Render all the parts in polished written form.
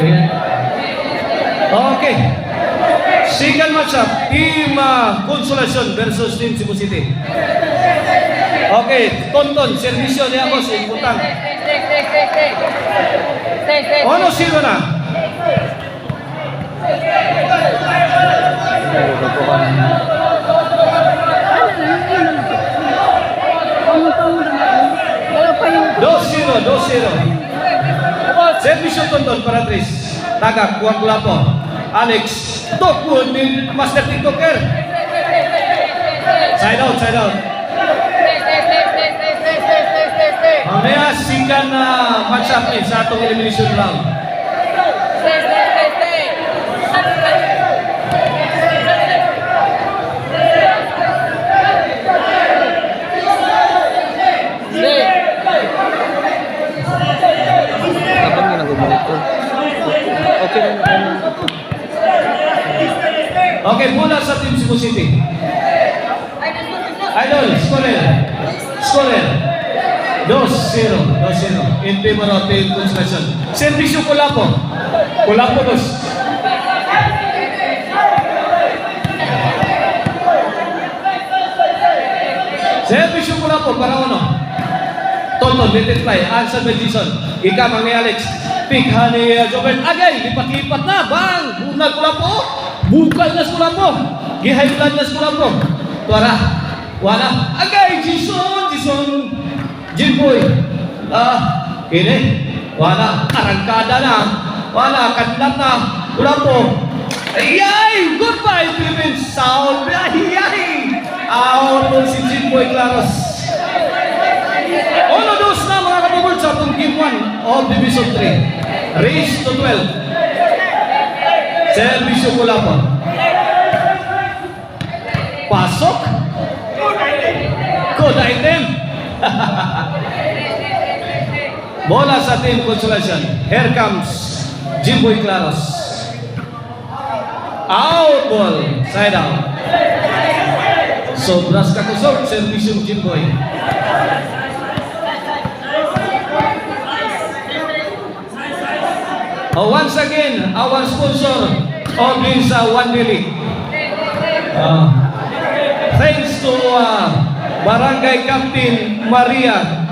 Ayan. Okay. Second matchup, Team Consolacion versus Team Cebu City. Okay, Tonton, servisyo niya ako sa imputang. 1-0 na. Dos zero. Servisyo Tonton para Tris. Tagak, kuwag po. Alex, Tokwood ni Master TikToker. Side out. Mamaya sikan na match-up sa atong elimination round. Okay, mula sa Team Cebu City. Idol, scorer. 2-0 in favor of Team Consolacion. Servisyo Kulapo dos. Servisyo Kulapo para uno. Tonton, let it fly. Answer by Jason. Ikamang ni Alex. Pikha ni Joven. Agay, lipat-lipat na. Bang! Bunag Kulapo. Bukal na Kulapo. Gihaylan na Kulapo. Tuara. Wala. Agay, Jason. Jimboy. Ini. Wala. Arangkada na. Wala. Kandat na. Kulapo. Ayay! Goodbye, Philippines. Sound. Ayay! Out si Jimboy Claros. 1-2 na mga kapabol sa itong Game 1 of Division 3. Race to 12. Servisyo Kulapo. Pasok. Good item. Bola sa Team Consolacion. Here comes Jimboy Claros. Out ball. Side out. Sobras kakusog. Servisyo Jimboy. Once again, our sponsor of this One Day. Thanks to Barangay Captain Maria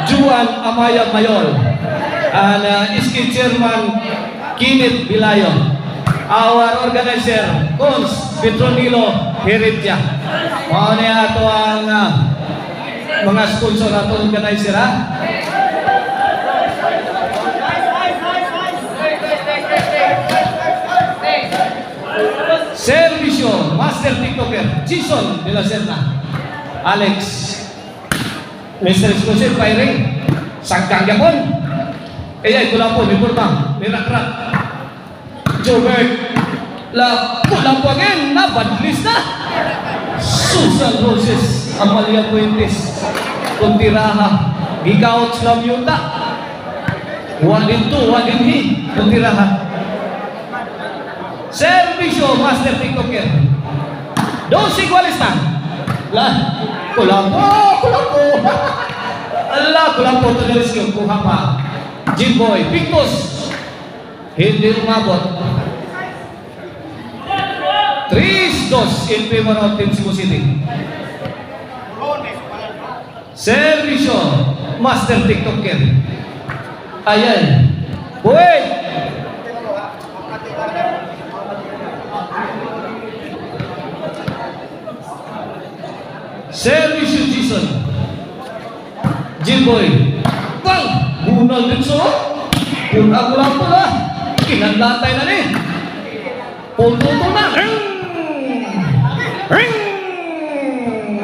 Juan Amaya Mayol and SK Chairman Kenneth Bilayo, our organizer Cons Petronilo Heredia. Mao ni ato ang mga sponsor ato organizer ha. Servisyo, Master TikToker, Jason de la Serna. Alex, Mr. Exclusive firing. Sangkang yapon. Kaya ito lang po, may purtang, may rakrak. Jobert, Kulapo again, nabadlis na. Susan Roses, Amalia Fuentes, Kuntiraha, Gigauts lang yuta. 1-2, 1-3, Kuntiraha. Servisyo, Master TikToker. 2 iguales na. Kulapo. Kulapo to the rescue. Kuha pa. Jimboy, Pictus. Hindi umabot. 3-2 in favor of Team Cebu City. Servisyo, Master TikToker. Ayan. Wait. Servisyo Jason. Jimboy. Bang! Bunal din so. Punta ko lang po na. Kinanlatay na ni. Punto na. Ring!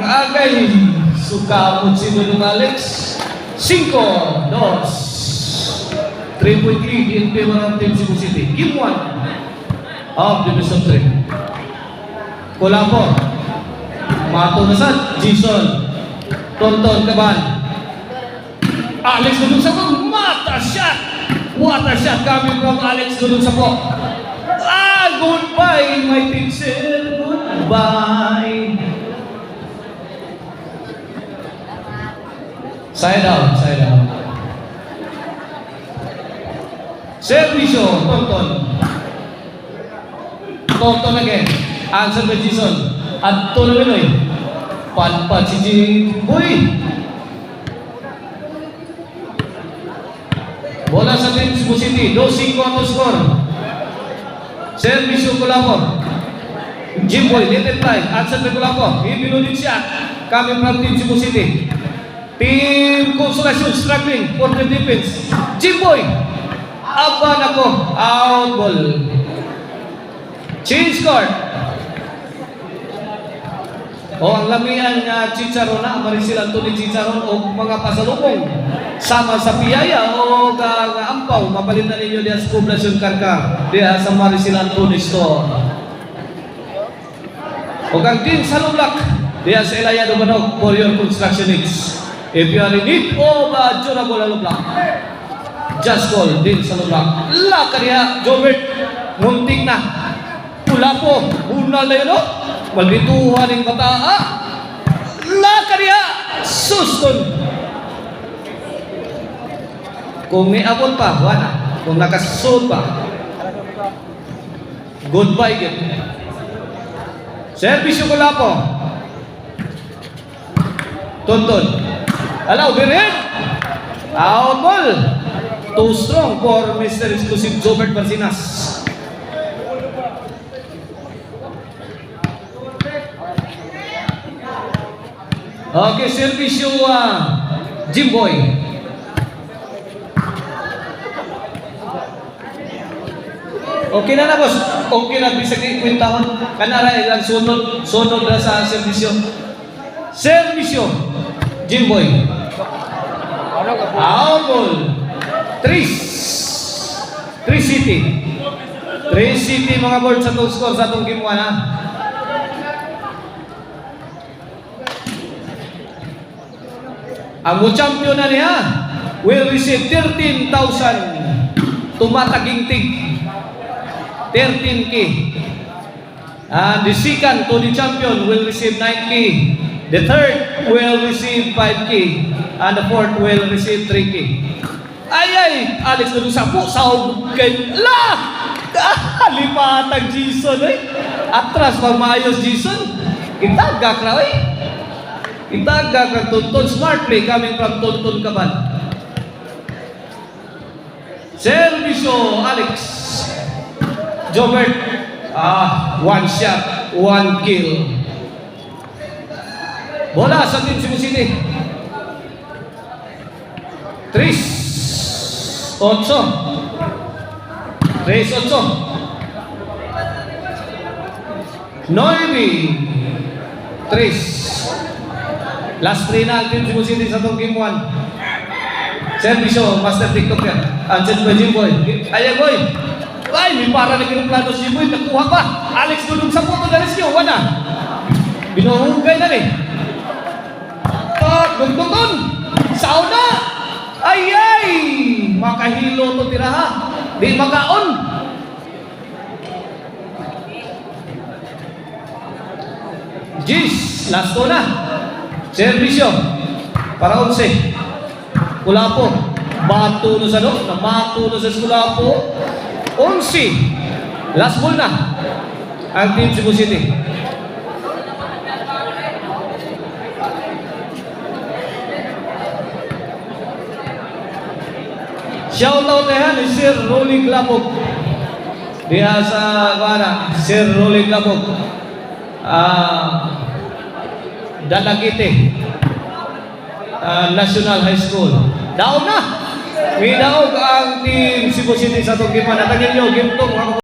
Agay. Sukamot si Dudong Alex. 5-2. 3.3 in favor of Team Cebu City. Game 1 of Division 3. Kulapo. Mato na sa Jason. Tonton Kaban. Alex Dudong sa po. Mata shot. What a shot coming from Alex Dudong sa po. Goodbye my pixel. Goodbye. Side out. Servisyo, Tonton. Tonton again. Answer by Jason. At Tolominoy. Palpat si Jimboy. Bola sa team Cebu City. 2-5 ang score. Servisyo Kulapo. Jimboy, little time. Answer by Kulapo. Ibinunit siya. Coming from team Cebu City. Team Consolacion struggling for the defense. Jimboy. Aba nako. Out ball. Change court. O ang lamian nga Chicharon na, Maricel Anthony Chicharon o mga pasalubong sama sa piyaya o nga ampaw, mapalit na ninyo diya sa Poblacion Karkar diya sa Maricel Anthony Store. O kang din sa Lublak diya sa Elaya Dumanog for your construction needs. If you are in need of a durable Lublak, just call din sa Lublak. Lakariya, Jobert, muntik na. Pula po, unal na yun o. Malituhan ng bataa. Lakariya, suston. Kung may abot pa, wala. Kung nakasusod pa, goodbye again. Servisyo ko lang po. Tonton. Allow, Birin. Out ball. Too strong for Mr. Exclusive Jobert Barcinas. Okay, servisyo Jimboy. Okay na boss. Okay na bisag ikwentahon. Kanara ilang sunod na sa servisyo. Servisyo Jimboy. Ball. 3 City. 3 City mga board sa top score sa atong game 1 ha. Ang champion na niya will receive 13,000 tumatagintig 13K. And the second to the champion will receive 9K. The third will receive 5K. And the fourth will receive 3K. Ay, Alex na sa po, sahog kay la! Lipatag Jason eh. Atras pag maayos Jason. Itagak na eh. Itagak ang Tonton. Smart play coming from Tonton Kaban. Servisyo Alex. Jobert. One shot, one kill. Bola sa team Cebu City. 3-8. 3-8. 9-3. Last 3 na ang team Cebu City sa itong game 1. Servisyo, Master TikTok yan. Answer by Jimboy. Ay, boy. Ay, may para na kinuplano si Jimboy. Nakuha pa. Alex dulong sa puto na rescue. Wala. Binuhugay na rin. Dugtungon. Sauna. Ay. Makahilo to tiraha. Di makaon. Gis. Last ko na. Servisyo. Para 11. Kulapo. Bato na sa no. Namato na sa Kulapo. 11. Last ball na. Ang team Cebu City. Shoutout na ni Sir Rolly Glapog. Diha sa Guana. Sir Rolly Glapog. Dalagite. National High School. Daog na! May daog ang team Cebu City sa itong game. Natagin nyo, game 2 mga